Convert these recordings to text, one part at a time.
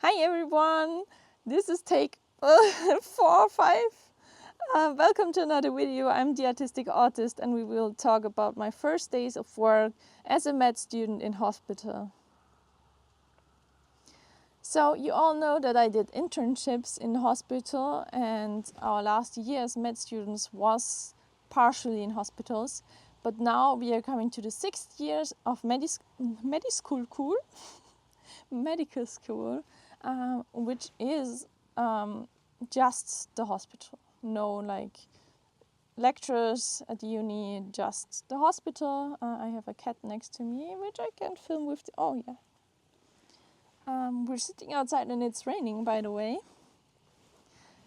Hi everyone, this is take 4 or 5. Welcome to another video. I'm the Autistic Autist and we will talk about my first days of work as a med student in hospital. So you all know that I did internships in hospital and our last year as med students was partially in hospitals. But now we are coming to the 6th years of medical school, which is just the hospital. No like lectures at the uni, just the hospital. I have a cat next to me, which I can film with. Oh yeah. We're sitting outside and it's raining, by the way.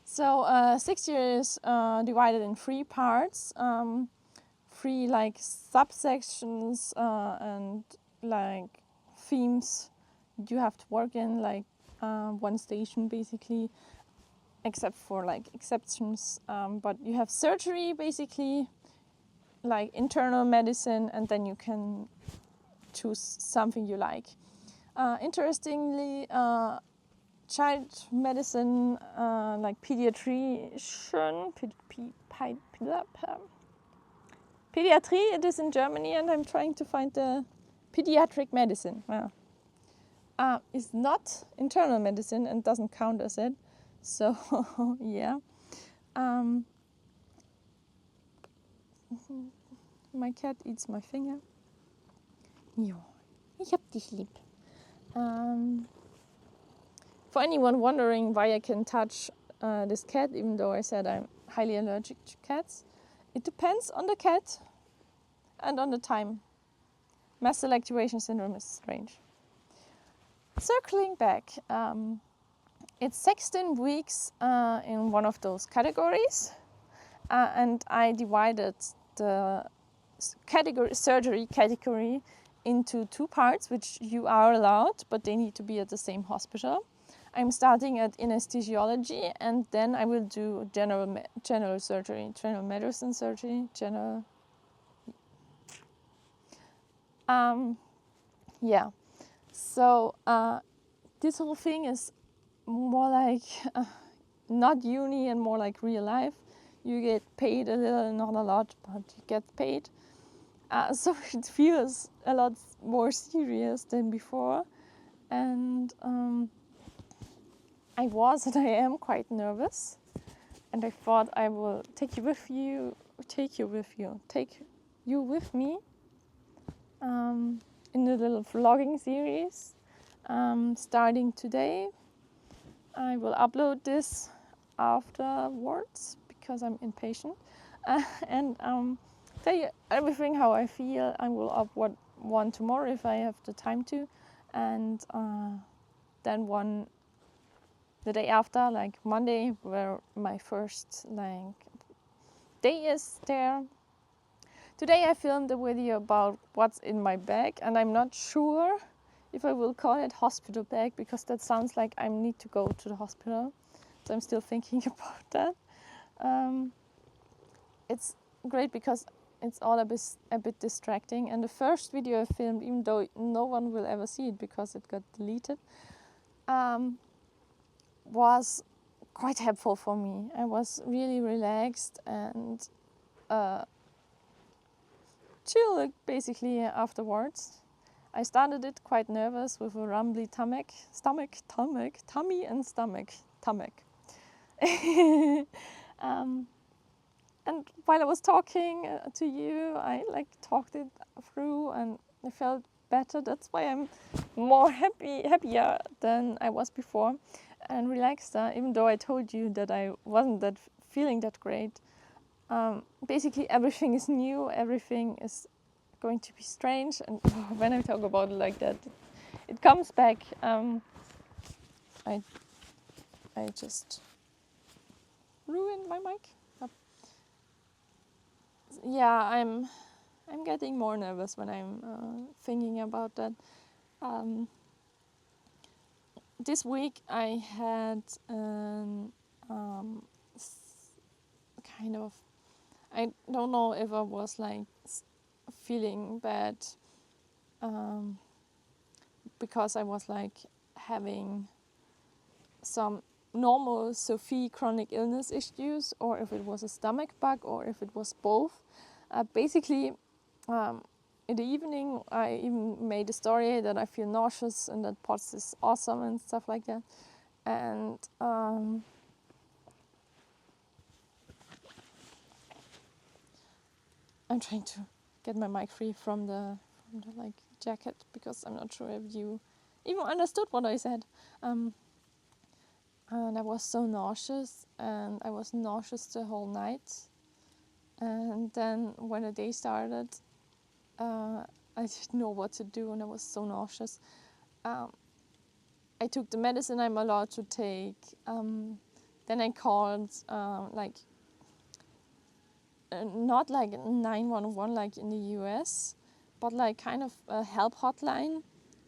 So 6 years divided in 3 parts, 3 like subsections and like themes you have to work in, like one station basically, except for like exceptions. But you have surgery basically, like internal medicine, and then you can choose something you like. Interestingly, child medicine, like pediatrician, pediatry, it is in Germany, and I'm trying to find the pediatric medicine. Is not internal medicine and doesn't count as it. So, yeah. My cat eats my finger. Jo, ich hab dich lieb. For anyone wondering why I can touch this cat, even though I said I'm highly allergic to cats, it depends on the cat and on the time. Mass cell activation syndrome is strange. Circling back, it's 16 weeks in one of those categories, and I divided the surgery category into 2 parts, which you are allowed, but they need to be at the same hospital. I'm starting at anesthesiology, and then I will do general surgery, general medicine surgery, yeah. So this whole thing is more like not uni and more like real life. You get paid a little, not a lot, but you get paid. So it feels a lot more serious than before. And I was and I am quite nervous. And I thought I will take you with me in a little vlogging series starting today. I will upload this afterwards because I'm impatient and tell you everything how I feel. I will upload one tomorrow if I have the time to, and then one the day after, like Monday, where my first like day is there. Today I filmed a video about what's in my bag, and I'm not sure if I will call it hospital bag because that sounds like I need to go to the hospital. So I'm still thinking about that. It's great because it's all a bit distracting. And the first video I filmed, even though no one will ever see it because it got deleted, was quite helpful for me. I was really relaxed and chill basically afterwards. I started it quite nervous with a rumbly tummy and stomach. And while I was talking to you, I like talked it through and I felt better. That's why I'm more happier than I was before and relaxed. Even though I told you that I wasn't feeling that great. Basically everything is new, everything is going to be strange, and when I talk about it like that, it comes back. I just ruined my mic. Yeah, I'm getting more nervous when I'm thinking about that. This week I had kind of, I don't know if I was like feeling bad because I was like having some normal Sophie chronic illness issues, or if it was a stomach bug, or if it was both. Basically, in the evening, I even made a story that I feel nauseous and that POTS is awesome and stuff like that. And I'm trying to get my mic free from the like jacket, because I'm not sure if you even understood what I said. And I was so nauseous, and I was nauseous the whole night. And then when the day started, I didn't know what to do, and I was so nauseous. I took the medicine I'm allowed to take. Then I called not like 911 like in the US, but like kind of a help hotline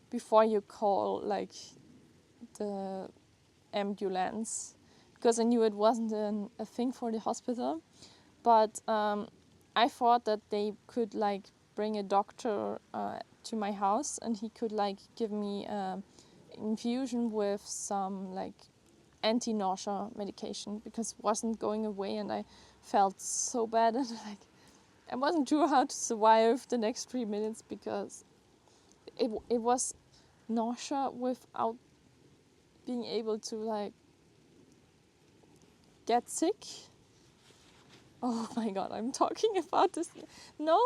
before you call like the ambulance, because I knew it wasn't a thing for the hospital. But I thought that they could like bring a doctor to my house, and he could like give me infusion with some like anti-nausea medication, because it wasn't going away, and I felt so bad, and like I wasn't sure how to survive the next 3 minutes, because it was nausea without being able to like get sick. Oh my god, I'm talking about this. No,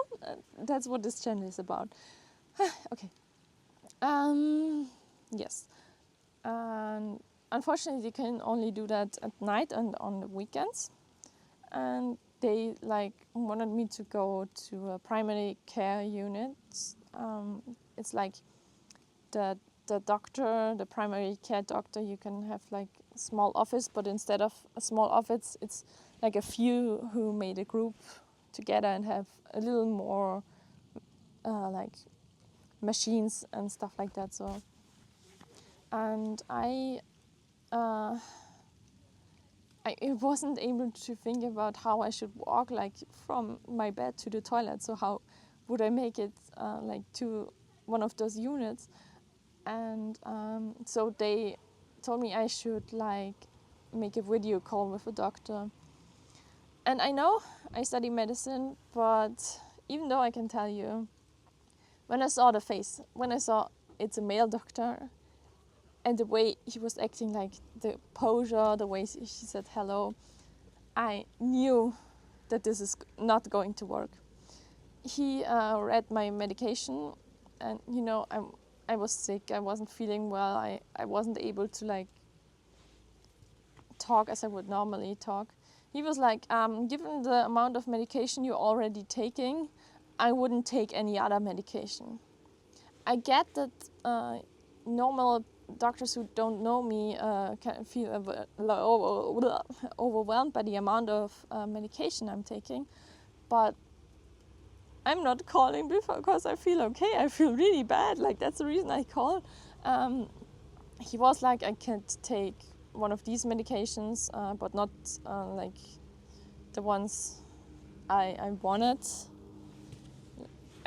that's what this channel is about. Okay. Yes. And unfortunately, you can only do that at night and on the weekends. And they like wanted me to go to a primary care unit. It's like the doctor, the primary care doctor. You can have like a small office, but instead of a small office, it's like a few who made a group together and have a little more like machines and stuff like that. So, and I wasn't able to think about how I should walk like from my bed to the toilet. So how would I make it like to one of those units? And so they told me I should like make a video call with a doctor. And I know I study medicine, but even though I can tell you, when I saw the face, when I saw it's a male doctor, and the way he was acting, like the posture, the way she said hello, I knew that this is not going to work. He read my medication, and you know, I was sick. I wasn't feeling well. I wasn't able to like talk as I would normally talk. He was like, given the amount of medication you're already taking, I wouldn't take any other medication. I get that normal doctors who don't know me can feel overwhelmed by the amount of medication I'm taking, but I'm not calling because I feel okay. I feel really bad. Like that's the reason I called. He was like, I can't take one of these medications, but not like the ones I wanted.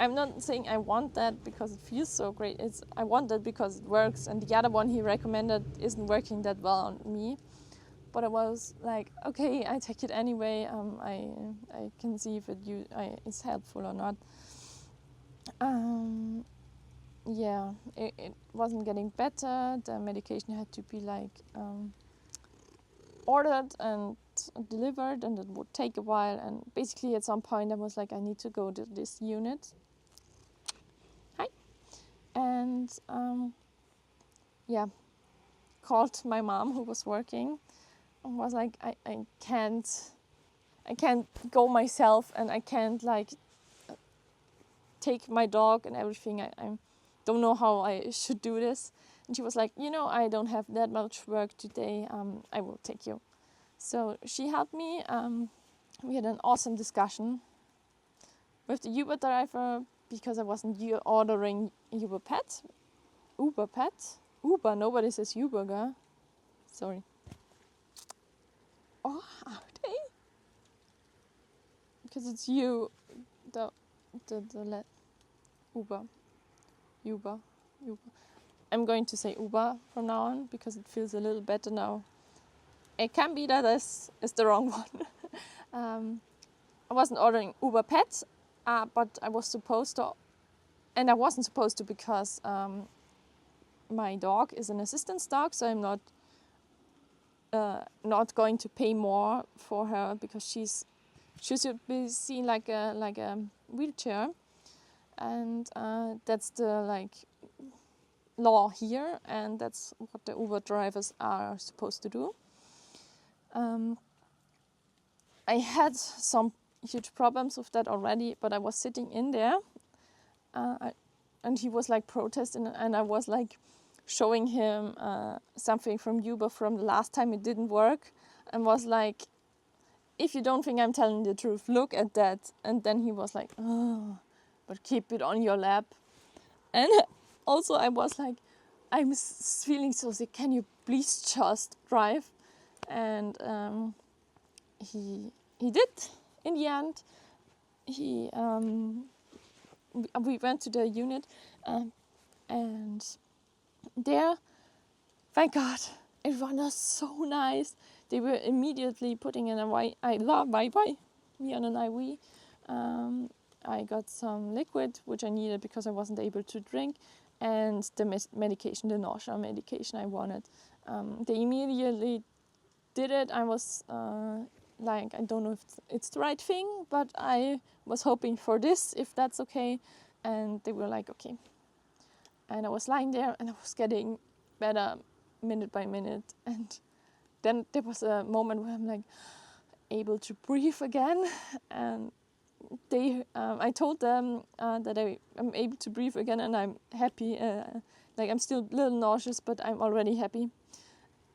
I'm not saying I want that because it feels so great. I want that because it works, and the other one he recommended isn't working that well on me. But I was like, okay, I take it anyway. I can see if it's helpful or not. Yeah, it wasn't getting better. The medication had to be like ordered and delivered, and it would take a while. And basically, at some point, I was like, I need to go to this unit. Hi. And yeah, called my mom who was working, and was like, I can't go myself, and I can't like take my dog and everything. I don't know how I should do this. And she was like, you know, I don't have that much work today. I will take you. So she helped me. We had an awesome discussion with the Uber driver, because I wasn't ordering Uber Pet. Uber, nobody says Uber, girl. Sorry. Oh, are they? Because it's you, the Uber. I'm going to say Uber from now on because it feels a little better now. It can be that is the wrong one. I wasn't ordering Uber Pets, but I was supposed to, and I wasn't supposed to because my dog is an assistance dog, so I'm not going to pay more for her because she should be seen like a wheelchair, and that's the law here, and that's what the Uber drivers are supposed to do. I had some huge problems with that already, but I was sitting in there, and he was like protesting, and I was like showing him something from Uber from the last time it didn't work, and was like, if you don't think I'm telling the truth, look at that. And then he was like, oh, but keep it on your lap. And also I was like, I'm feeling so sick, can you please just drive? And he did in the end. We went to the unit, and there, thank God, everyone was so nice. They were immediately putting in I love Wi-Fi, me on an IV. I got some liquid, which I needed because I wasn't able to drink, and the medication, the nausea medication I wanted. They immediately did it. I was I don't know if it's the right thing, but I was hoping for this, if that's okay. And they were like, okay. And I was lying there, and I was getting better minute by minute. And then there was a moment where I'm like able to breathe again, and I told them that I'm able to breathe again, and I'm happy. I'm still a little nauseous, but I'm already happy.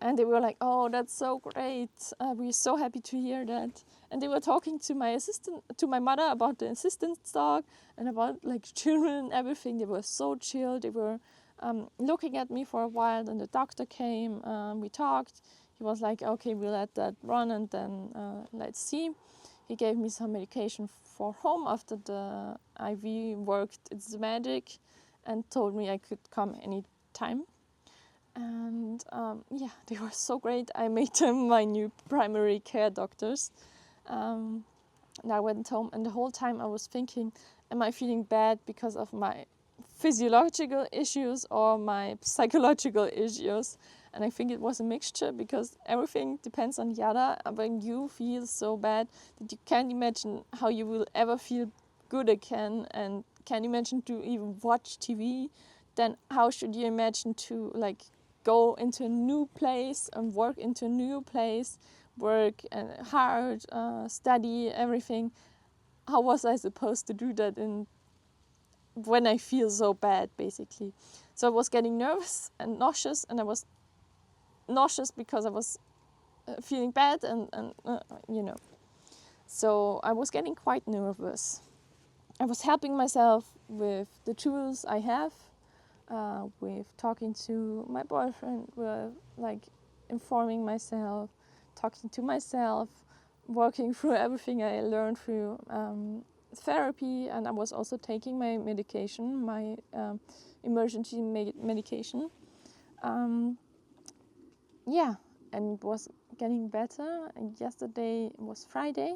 And they were like, "Oh, that's so great! We're so happy to hear that." And they were talking to my mother about the assistance dog and about children and everything. They were so chill. They were looking at me for a while. Then the doctor came. We talked. He was like, "Okay, we'll let that run, and then let's see." He gave me some medication for home after the IV worked its magic, and told me I could come anytime. And they were so great. I made them my new primary care doctors. And I went home, and the whole time I was thinking, am I feeling bad because of my physiological issues or my psychological issues? And I think it was a mixture, because everything depends on the other. When you feel so bad that you can't imagine how you will ever feel good again, and can't imagine to even watch TV, then how should you imagine to go into a new place and work into a new place, work hard, study, everything? How was I supposed to do that when I feel so bad, basically? So I was getting nervous and nauseous, and I was nauseous because I was feeling bad, and So I was getting quite nervous. I was helping myself with the tools I have, with talking to my boyfriend, with informing myself, talking to myself, working through everything I learned through therapy. And I was also taking my medication, my emergency medication. And it was getting better. And yesterday was Friday.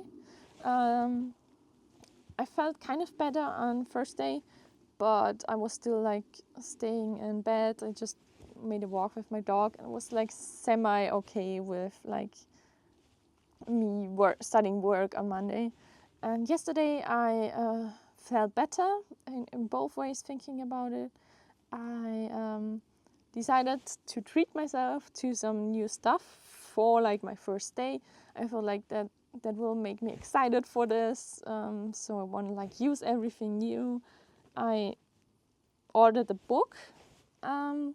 I felt kind of better on Thursday, but I was still staying in bed. I just made a walk with my dog, and was semi okay with me starting work on Monday. And yesterday I felt better in both ways. Thinking about it, I decided to treat myself to some new stuff for my first day. I felt like that will make me excited for this. So I want to use everything new. I ordered a book. I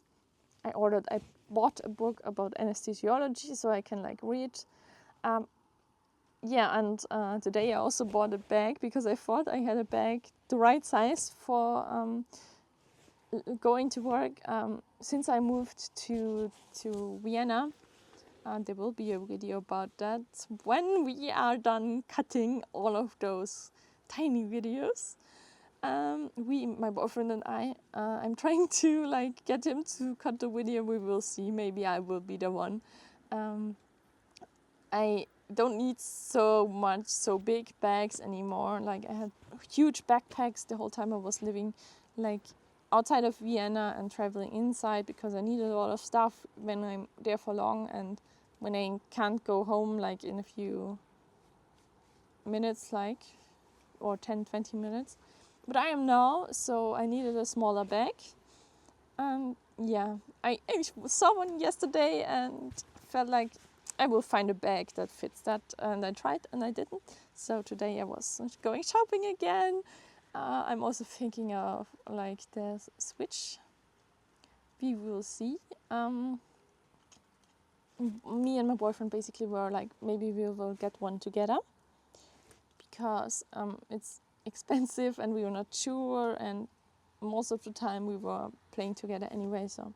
bought a book about anesthesiology so I can read. Today I also bought a bag because I thought I had a bag the right size for going to work. Since I moved to Vienna, there will be a video about that when we are done cutting all of those tiny videos. My boyfriend and I'm trying to like get him to cut the video. We will see. Maybe I will be the one. I don't need so big bags anymore. Like I had huge backpacks the whole time I was living like outside of Vienna and traveling inside, because I needed a lot of stuff when I'm there for long and when I can't go home like in a few minutes, like, or 10-20 minutes. But I am now, so I needed a smaller bag. And yeah, I saw one yesterday and felt like I will find a bag that fits that, and I tried and I didn't. So today I was going shopping again. I'm also thinking of like the Switch. We will see. Me and my boyfriend basically were like, maybe we will get one together, because it's expensive and we were not sure, and most of the time we were playing together anyway. So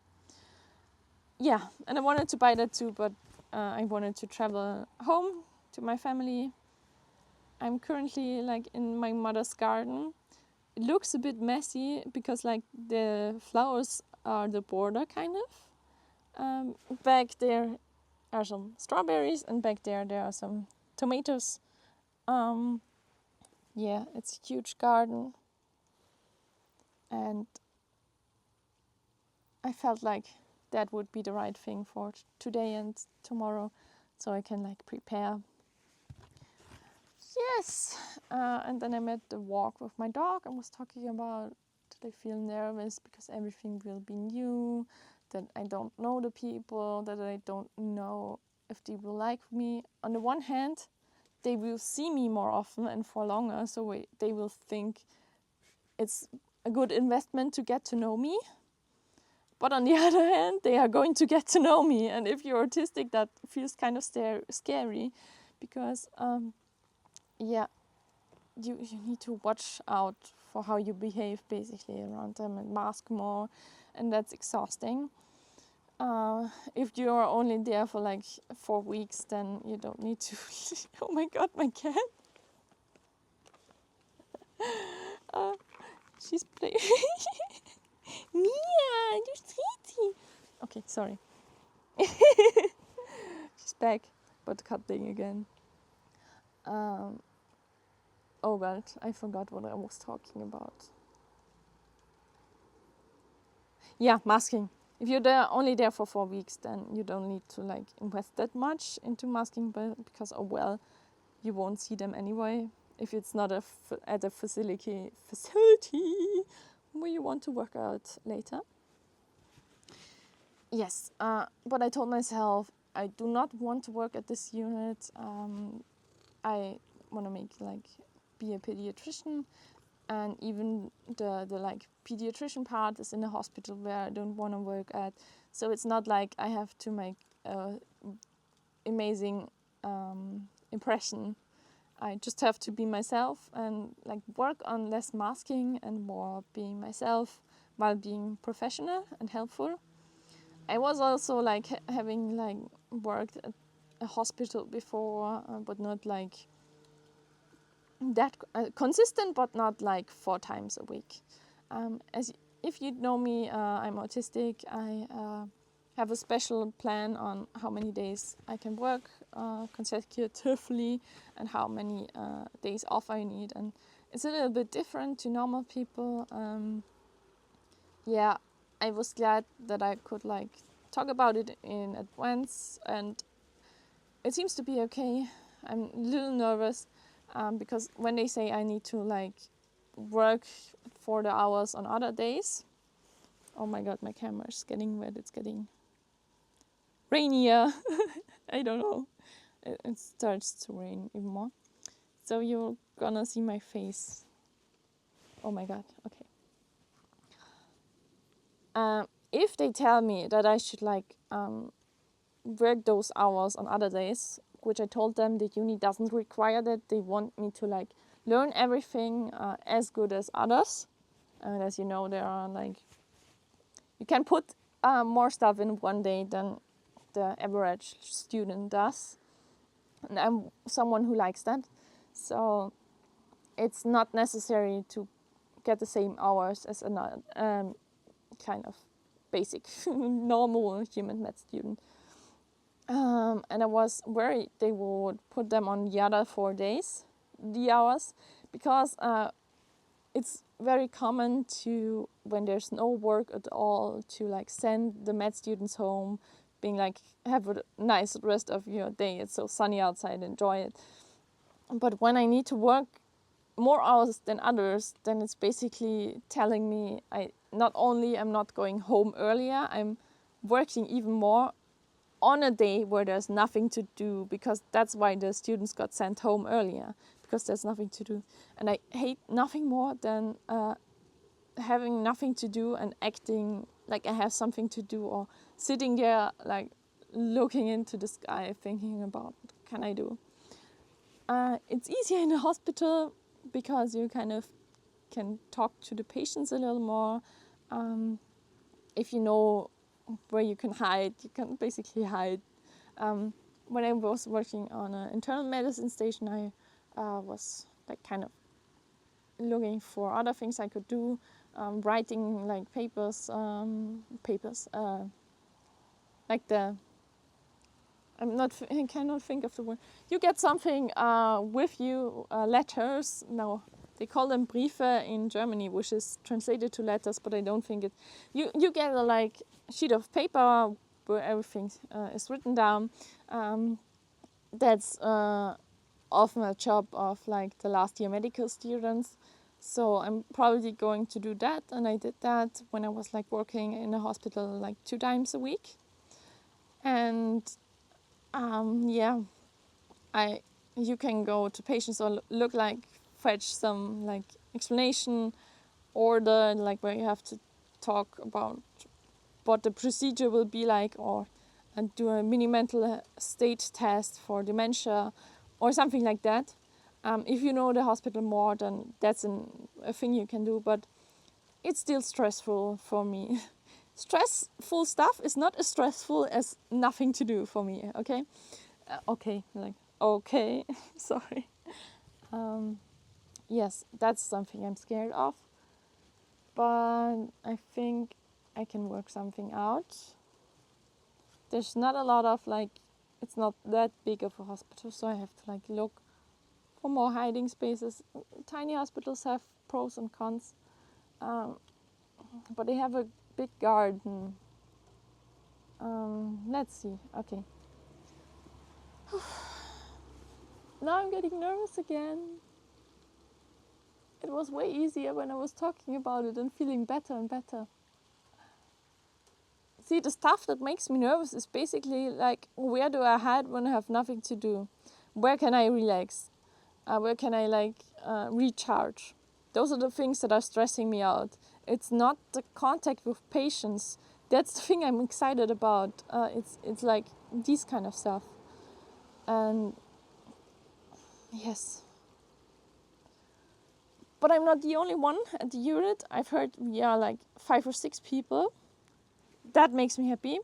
yeah, and I wanted to buy that too, but I wanted to travel home to my family. I'm currently like in my mother's garden. It looks a bit messy because like the flowers are the border kind of. Back there are some strawberries, and back there are some tomatoes. Yeah, it's a huge garden, and I felt like that would be the right thing for today and tomorrow, so I can like prepare. Yes, and then I made the walk with my dog and was talking about that I feel nervous because everything will be new, that I don't know the people, that I don't know if they will like me. On the one hand, they will see me more often and for longer, so they will think it's a good investment to get to know me. But on the other hand, they are going to get to know me, and if you're autistic, that feels kind of scary, because yeah, you need to watch out for how you behave basically around them and mask more, and that's exhausting. If you're only there for like 4 weeks, then you don't need to. Oh my god, my cat. She's playing. Mia, you're sweetie. Okay, sorry. She's back, but cutting again. Oh god, I forgot what I was talking about. Yeah, masking. If you're only there for 4 weeks, then you don't need to like invest that much into masking, but because you won't see them anyway. If it's not at a facility where you want to work out later. Yes, but I told myself I do not want to work at this unit. I want to be a pediatrician, and even the like pediatrician part is in a hospital where I don't want to work at. So it's not like I have to make an amazing impression. I just have to be myself and like work on less masking and more being myself while being professional and helpful. I was also like having like worked at a hospital before, but not like that consistent, but not like 4 times a week. If you know me, I'm autistic. I have a special plan on how many days I can work consecutively and how many days off I need, and it's a little bit different to normal people. Yeah, I was glad that I could like talk about it in advance, and it seems to be okay. I'm a little nervous because when they say I need to like work for the hours on other days. Oh my god, my camera is getting wet. It's getting rainier. I don't know. It starts to rain even more. So you're gonna see my face. Oh my god. Okay. If they tell me that I should like work those hours on other days, which I told them the uni doesn't require that. They want me to like learn everything as good as others. And as you know, there are like, you can put more stuff in one day than the average student does. And I'm someone who likes that. So it's not necessary to get the same hours as another kind of basic normal human med student. And I was worried they would put them on the other 4 days, the hours, because it's very common to, when there's no work at all, to like send the med students home, being like, have a nice rest of your day, it's so sunny outside, enjoy it. But when I need to work more hours than others, then it's basically telling me not only I'm not going home earlier, I'm working even more on a day where there's nothing to do, because that's why the students got sent home earlier, because there's nothing to do. And I hate nothing more than having nothing to do and acting like I have something to do, or sitting there like looking into the sky thinking about what can I do. It's easier in a hospital because you kind of can talk to the patients a little more. If you know where you can hide, you can basically hide. When I was working on an internal medicine station, I was like kind of looking for other things I could do, writing like papers, like the, I cannot think of the word. You get something with you, letters. No, they call them Briefe in Germany, which is translated to letters, but I don't think it. You get a like sheet of paper where everything is written down. That's often a job of like the last year medical students. So I'm probably going to do that, and I did that when I was like working in a hospital like 2 times a week. And you can go to patients or look like fetch some like explanation order, like where you have to talk about what the procedure will be like, or do a mini mental state test for dementia or something like that. If you know the hospital more, then that's a thing you can do, but it's still stressful for me. Stressful stuff is not as stressful as nothing to do for me, okay? Okay, sorry. Yes, that's something I'm scared of, but I think I can work something out. There's not a lot of like, it's not that big of a hospital, so I have to like look for more hiding spaces. Tiny hospitals have pros and cons, but they have a big garden. Let's see. Okay. Now I'm getting nervous again. It was way easier when I was talking about it and feeling better and better. See, the stuff that makes me nervous is basically like, where do I hide when I have nothing to do? Where can I relax? Where can I like recharge? Those are the things that are stressing me out. It's not the contact with patients. That's the thing I'm excited about. It's like these kind of stuff. And yes. But I'm not the only one at the unit. I've heard we are like 5 or 6 people. That makes me happy,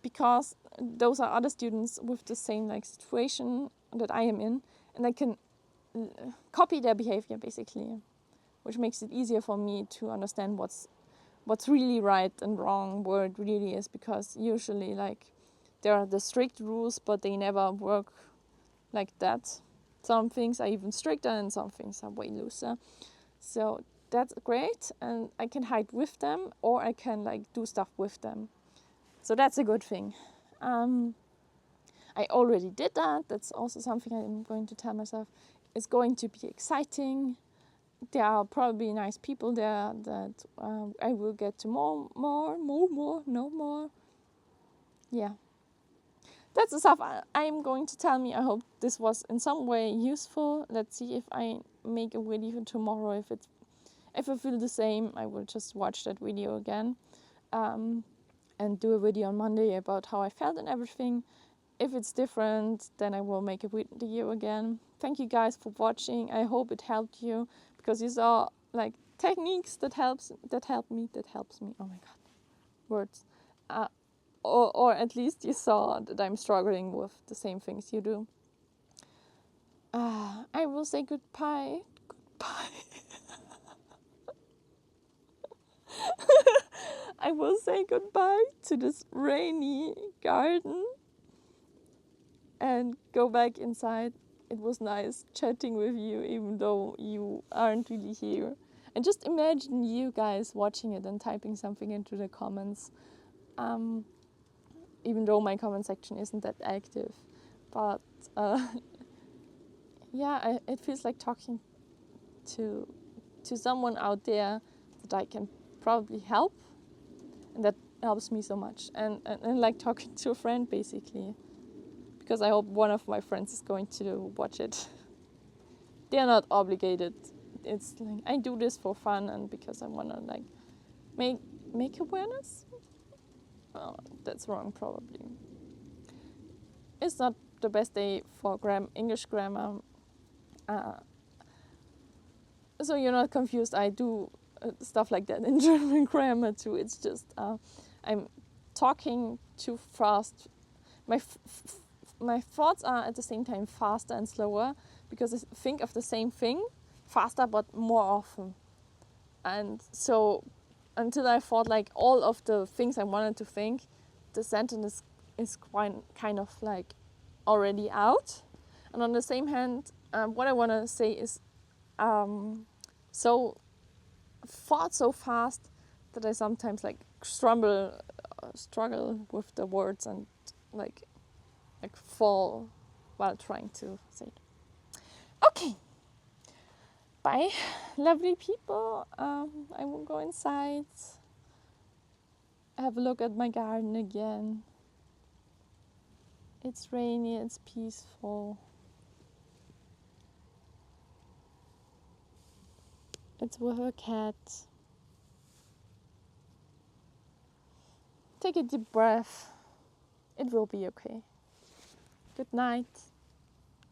because those are other students with the same like situation that I am in, and I can copy their behavior basically, which makes it easier for me to understand what's really right and wrong, where it really is, because usually like there are the strict rules, but they never work like that. Some things are even stricter and some things are way looser. So that's great, and I can hide with them, or I can like do stuff with them. So that's a good thing. I already did that. That's also something I'm going to tell myself. It's going to be exciting. There are probably nice people there that I will get to know more. Yeah. That's the stuff I'm going to tell me. I hope this was in some way useful. Let's see if I make a video tomorrow. If I feel the same, I will just watch that video again, and do a video on Monday about how I felt and everything. If it's different, then I will make a video again. Thank you guys for watching. I hope it helped you, because these are like techniques that helps me. Oh my god, words. Or at least you saw that I'm struggling with the same things you do. I will say goodbye. Goodbye. I will say goodbye to this rainy garden and go back inside. It was nice chatting with you, even though you aren't really here. And just imagine you guys watching it and typing something into the comments. Even though my comment section isn't that active. But yeah, it feels like talking to someone out there that I can probably help. And that helps me so much. And like talking to a friend, basically. Because I hope one of my friends is going to watch it. They're not obligated. It's like I do this for fun and because I want to like make awareness. Oh, that's wrong, probably. It's not the best day for English grammar. So you're not confused. I do stuff like that in German grammar too. It's just I'm talking too fast. My thoughts are at the same time faster and slower because I think of the same thing faster but more often. And so until I thought like all of the things I wanted to think, the sentence is quite kind of like already out. And on the same hand, what I want to say is so thought so fast that I sometimes like struggle with the words and like fall while trying to say it. Okay, bye, lovely people. I will go inside, have a look at my garden again. It's rainy, it's peaceful. It's with a cat. Take a deep breath. It will be okay. Good night.